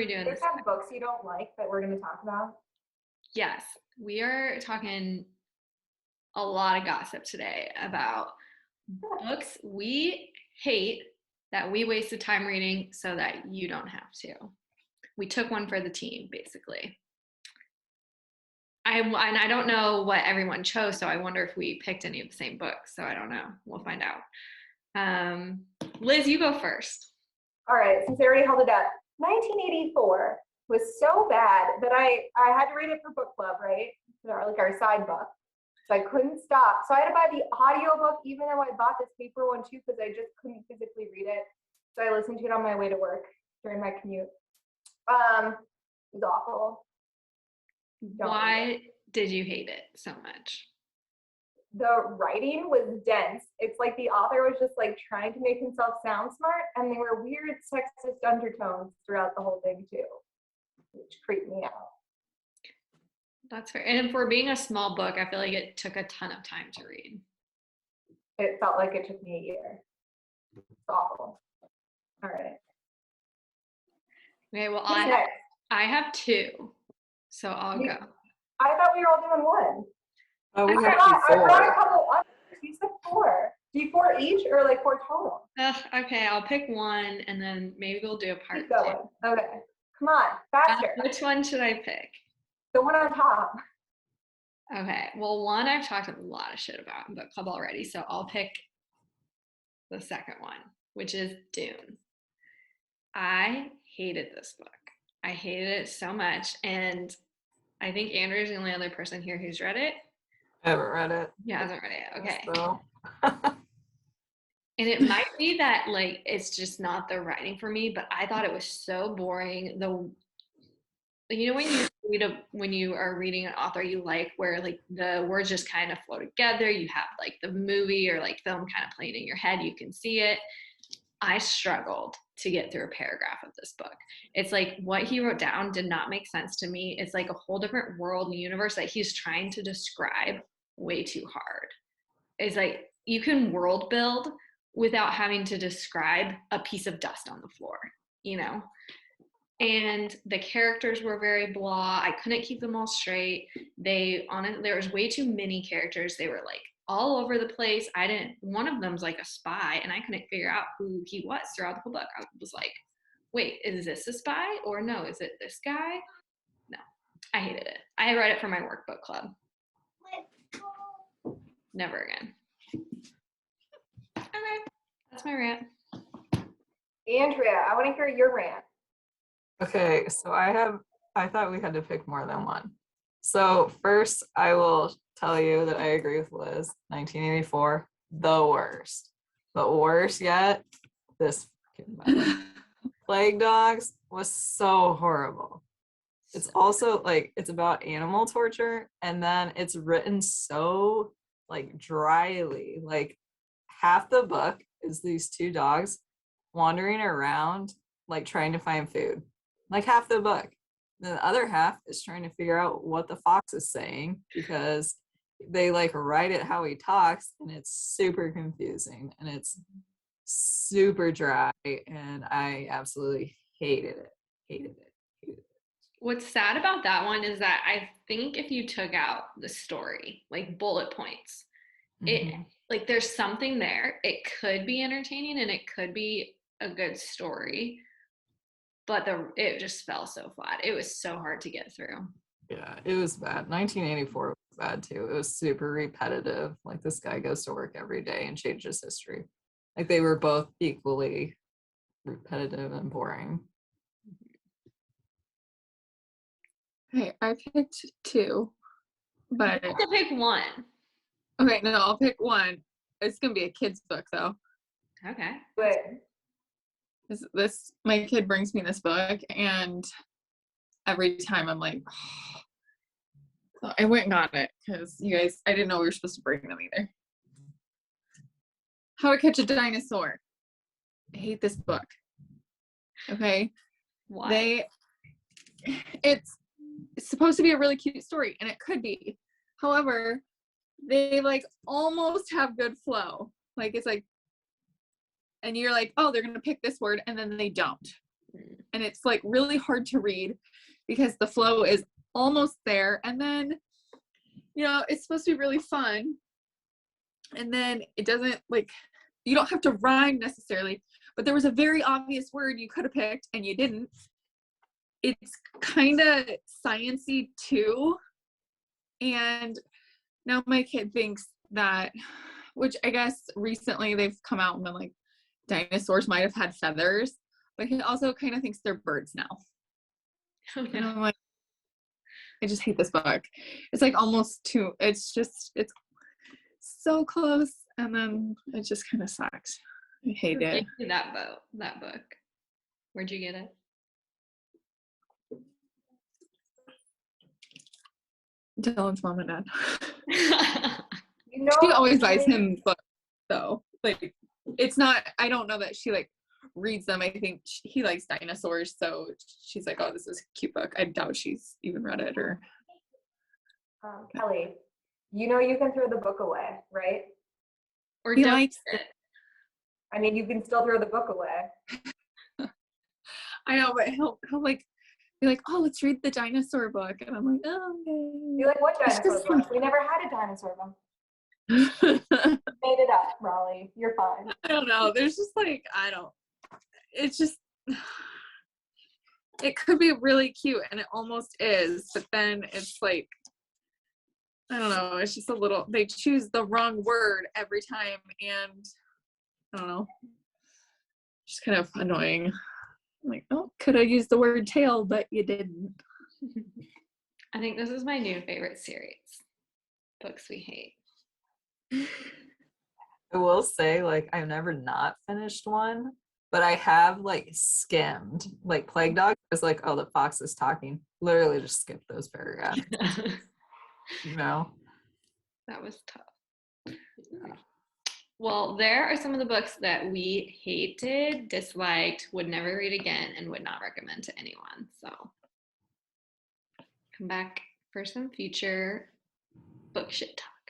we doing There's this? some books you don't like that we're going to talk about. Yes, we are talking a lot of gossip today about books we hate that we wasted time reading so that you don't have to. We took one for the team, basically. I don't know what everyone chose, so I wonder if we picked any of the same books. So I don't know. We'll find out. Liz, you go first. All right, since I already held it up, 1984 was so bad that I had to read it for book club, right? Like our side book. So I couldn't stop. So I had to buy the audiobook, even though I bought this paper one too, because I just couldn't physically read it. So I listened to it on my way to work during my commute. It was awful. Why did you hate it so much? The writing was dense. It's like the author was just like trying to make himself sound smart, and there were weird sexist undertones throughout the whole thing too, which creeped me out. That's fair. And for being a small book, I feel like it took a ton of time to read. It felt like it took me a year. It's awful. All right. Okay, well, I have two, so I'll go. I thought we were all doing one. Oh, we I have brought a couple others. You said four. Do you four each or like four total? Okay, I'll pick one and then maybe we'll do a part Keep going. Okay. Come on, faster. Which one should I pick? The one on top. Okay, well, one I've talked a lot of shit about in book club already, so I'll pick the second one, which is Dune. I hated this book. I hated it so much, and I think Andrew's the only other person here who's read it. I haven't read it. Yeah, hasn't read it. Okay. So. And it might be that like it's just not the writing for me, but I thought it was so boring. You know when you are reading an author you like, where like the words just kind of flow together, you have like the movie or like film kind of playing in your head, you can see it. I struggled to get through a paragraph of this book. It's like what he wrote down did not make sense to me. It's like a whole different world and universe that he's trying to describe way too hard. It's like you can world build without having to describe a piece of dust on the floor, you know? And the characters were very blah. I couldn't keep them all straight. There was way too many characters. They were like all over the place. One of them's like a spy, and I couldn't figure out who he was throughout the whole book. I was like, wait, is this a spy? Or no, is it this guy? No, I hated it. I read it for my work book club. Never again. Okay, that's my rant. Andrea, I want to hear your rant. Okay, so I thought we had to pick more than one. So first, I will tell you that I agree with Liz. 1984, the worst. But worse yet, this Plague Dogs was so horrible. It's also like, it's about animal torture, and then it's written so like dryly. Like half the book is these two dogs wandering around like trying to find food. Like half the book. And the other half is trying to figure out what the fox is saying, because they like write it how he talks, and it's super confusing and it's super dry, and I absolutely hated it. What's sad about that one is that I think if you took out the story, like bullet points, it like there's something there. It could be entertaining and it could be a good story, but it just fell so flat. It was so hard to get through. Yeah, it was bad. 1984 was bad too. It was super repetitive. Like this guy goes to work every day and changes history. Like they were both equally repetitive and boring. Okay, I picked two, but I have to pick one. Okay, no, I'll pick one. It's gonna be a kid's book though. Okay. Good. This my kid brings me this book, and every time I'm like, oh. So I went and got it because you guys, I didn't know we were supposed to bring them either. How to Catch a Dinosaur. I hate this book. Okay. Why? It's supposed to be a really cute story, and it could be. However, they like almost have good flow. Like it's like, and you're like, oh, they're gonna pick this word, and then they don't. and it's like really hard to read because the flow is almost there, and then it's supposed to be really fun, and then it doesn't, like, you don't have to rhyme necessarily, but there was a very obvious word you could have picked and you didn't. It's kind of sciencey too, and now my kid thinks that, which I guess recently they've come out and been like, dinosaurs might have had feathers, but he also kind of thinks they're birds now. Oh, And no. I'm like, I just hate this book. It's like almost too, it's so close, and then it just kind of sucks. I hate it. That book. Where'd you get it? Dylan's mom and dad. You know, She always buys him books, though. Like, it's not, I don't know that she like reads them. I think he likes dinosaurs, so she's like, oh, this is a cute book. I doubt she's even read it, or Kelly, you know you can throw the book away, right? Or he don't likes it. I mean, you can still throw the book away. I know, but he'll like be like, oh, let's read the dinosaur book, and I'm like, oh, You're like, what It's dinosaur just book? We never had a dinosaur book. okay. Made it up, Raleigh. You're fine. I don't know. There's just like, it's just, it could be really cute, and it almost is, but then it's like, I don't know, it's just a little, they choose the wrong word every time, and I don't know, just kind of annoying. I'm like, oh, could have used the word tail, but you didn't. I think this is my new favorite series. Books we hate. I will say, like, I've never not finished one, but I have like skimmed. Like Plague Dog is like, oh, the fox is talking. Literally just skip those paragraphs. That was tough. Well, there are some of the books that we hated, disliked, would never read again, and would not recommend to anyone. So come back for some future book shit talk.